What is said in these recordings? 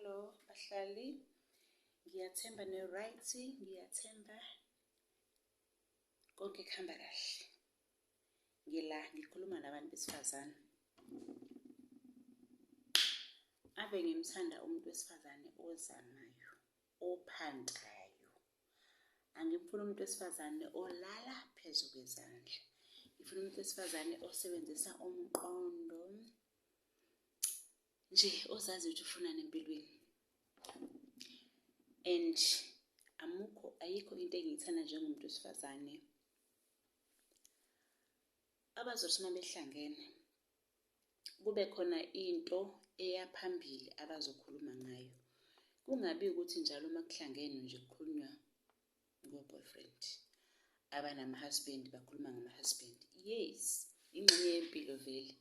Hello bahlali, ngiyathemba ne-right, ngiyathemba konke kuhamba kahle. Ngila ngikhuluma nabantu besifazane. Ave ngimthanda umuntu wesifazane ozamayo, ophantayo. Angifuni umuntu wesifazane olala phezu kwezandla. Ngifuna umuntu wesifazane osebenzisa umqondo, nje ozazi ukuthi ufunani empilweni. And ayikho into engiyithanda njengomuntu wesifazane abazothi uma behlangene kube khona into eyaphambili abazokhuluma ngayo. Kungabi ukuthi njalo uma kuhlangene nje kukhulunywa ngo-boyfriend, abanama-husband bakhuluma ngama-husband. Yes, ingxenye yempilo vele.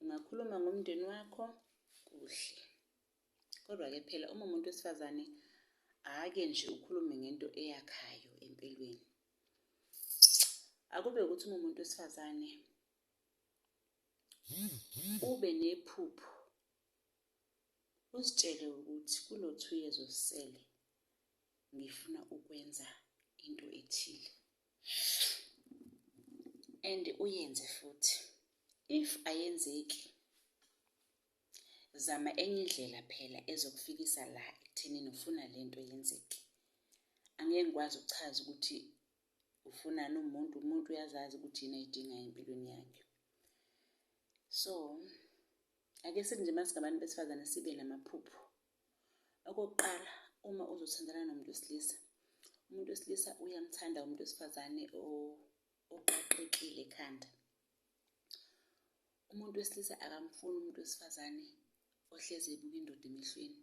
Ungakhuluma ngomndeni wakho kuhle, kodwa-ke phela uma umuntu wesifazane ake nje ukhulume ngento eyakhayo empilweni. Akube ukuthi uma umuntu wesifazane ube nephupho, uzitshele ukuthi kulo 2 years osele ngifuna ukwenza into ethile, and uyenze futhi. If ayenzeki, zama enye indlela phela ezokufikisa la ekuthenini ufuna lento yenzeke. Angeke ngikwazi ukuchaza ukuthi ufunani umuntu uyazazi ukuthi yini ayidingayo empilweni yakhe. So ake sithi nje masingabantu besifazane sibe namaphupho. Okokuqala, uma uzothandana nomuntu wesilisa, umuntu wesilisa uyamthanda umuntu wesifazane oqaqekile ekhanda. Umuntu wesilisa akamfuni umuntu wesifazane ohlezi ebuka indoda emehlweni.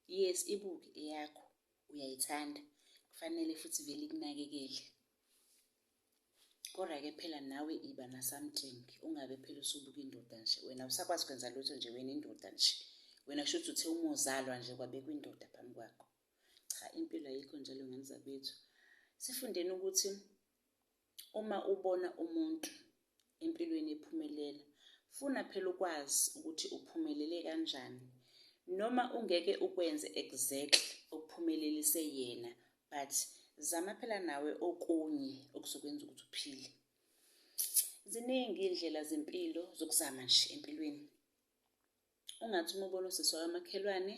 Yes, ibuke eyakho, uyayithanda, kufanele futhi vele ikunakekele. Kodwa-ke phela nawe iba na-something, ungabe phela usubuka indoda nje. Wena usakwazi kwenza lutho nje, wena indoda nje. Wena shuthi uthe uma uzalwa nje kwabekwa indoda phambi kwakho. Cha, impilo ayikho njalo ngani zakwethu. Sifundeni ukuthi uma ubona umuntu empilweni ephumelela, funa phela ukwazi ukuthi uphumelele kanjani. Noma ungeke ukwenze exactly okuphumelelise yena, but zama phela nawe okunye okuzokwenza ukuthi uphile. Ziningi indlela zempilo zokuzama nje empilweni. Ungathi uma ubona usisi wakamakhelwane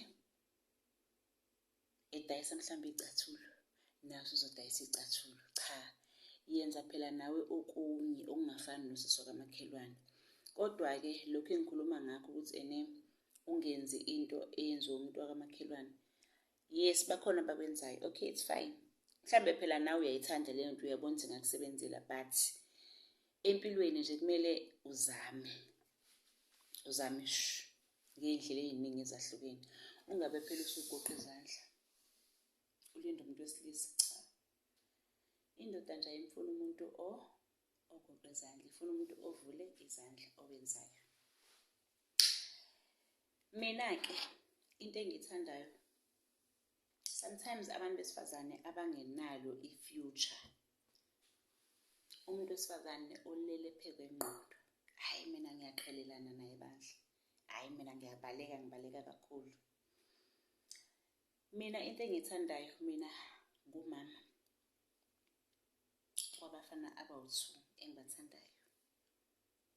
edayisa mhlawumbe icathulo, nawe uzodayisa icathulo. Cha, yenza phela nawe okunye okungafani nosisi wakamakhelwane. Kodwa-ke lokhu engikhuluma ngakho ukuthi ungenzi into eyenziwa umuntu wakamakhelwane. Yes, bakhona abakwenzayo. Okay, it's fine. Mhlambe phela nawe uyayithanda leyo nto, uyabona ukuthi ngakusebenzela, but empilweni nje kumele uzame ngey'ndlela ey'ningi ezahlukene. Ungabe phela usugoqa izandla ulinde umuntu wesilisa. Cha, indoda nje ayimfuni umuntu ogoqa izandla, ifuna umuntu ovule izandla owenzayo. Mina-ke into engiyithandayo, sometimes abantu besifazane abangenalo i-future, umuntu wesifazane olele phekwengqondo, hayi mina ngiyaqhelelana naye bandla, hayi mina ngibaleka kakhulu. Mina into engiyithandayo, mina ngumama wabafana abawu-2 engibathandayo.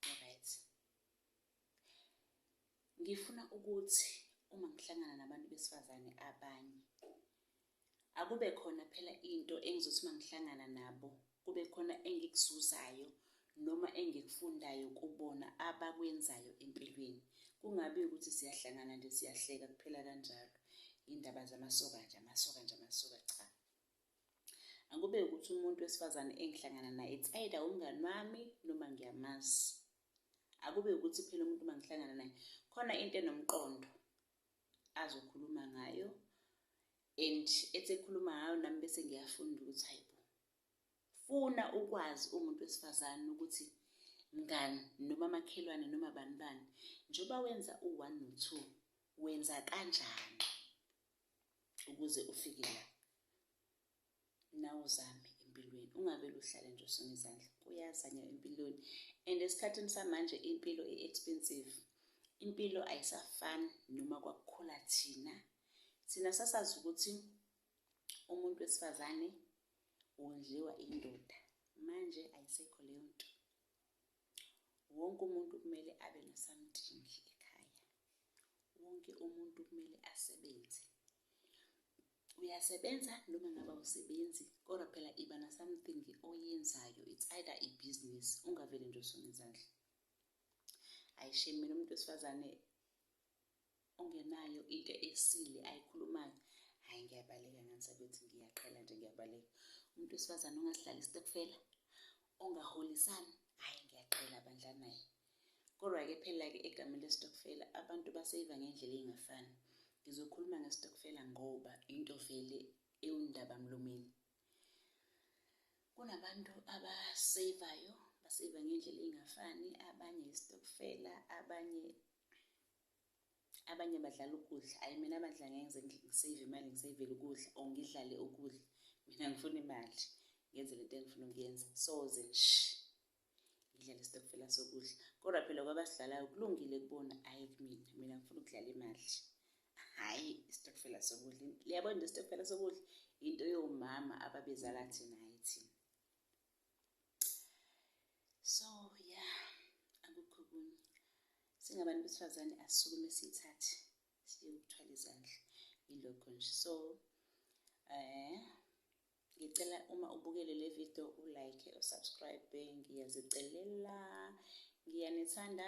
Alright, ngifuna ukuthi uma ngihlangana nabantu besifazane abanye, akube khona phela into engizothi uma ngihlangana nabo kube khona engikuzuzayo noma engikufundayo kubona abakwenzayo empilweni. Kungabi ukuthi siyahlangana nje siyahleka kuphela kanjalo, indaba zamasoka nje, amasoka. Cha, akube ukuthi umuntu wesifazane engihlangana naye, it's either umngani wami noma ngiyamazi. Akube ukuthi phela umuntu uma ngihlangana naye khona into enomqondo azokhuluma ngayo, and esekhuluma ngayo nami bese ngiyafunda ukuthi hayibo, funa ukwazi umuntu wesifazane ukuthi mngani noma makhelwane noma bani, njoba wenza u-1 no-2, wenza kanjani ukuze ufike la. Nawe uzame empilweni, ungabe uhlale nje usona izandla. Kuyazanywa empilweni, and esikhathini samanje impilo i-expensive. Impilo ayisafani noma kwakukhula thina Thina sasazi ukuthi umuntu wesifazane wondliwa indoda. Manje ayisekho leyo nto. Wonke umuntu kumele abe no-something ekhaya. Wonke umuntu kumele asebenze. Uyasebenza noma ngabe awusebenzi, kodwa phela iba na-something oyenzayo. It's either i-business, ungavele nje usone izandla. Ayishemi mina umuntu wesifazane ongenayo into esile ayikhulumayo. Hhayi, ngiyabaleka ngathi ngiyaqhela nje, ngiyabaleka. Umuntu wesifazane ongasidlala isitokufela, ongaholisani, hhayi ngiyaqhela bandla naye. Kodwa-ke phela-ke egameni lesitokufela abantu baseyiva ngendlela ey'ngafani. Ngizokhuluma ngesitokufela ngoba into vele ewundaba mlomeni. Kunabantu abaseyivayo, baseyiva ngendlela ey'ngafani. Abanye isitokufela, abanye badlala ukudla. Hhayi mina abadla ngeke ngiseyive imali, ngiseyivele ukudla or ngidlale ukudla. Mina ngifuna imali, ngenze lento engifuna ukuyenza. Soze ngidlale isitokufela sokudla. Kodwa phela kwabasidlalayo kulungile kubona, hhayi kumina. Mina ngifuna ukudlala imali, hhayi isitokufela sokudla. Liyabona nje isitokufela sokudla into yomama ababezala thina, hhayi thina. So yeah, akukho kunye. Singabantu besifazane asisukume siyithathe siyokuthwala izandla, ilokho nje. So ngicela uma ubukele le video ulike, usubscribe. Ngiyazicelela, ngiyanithanda.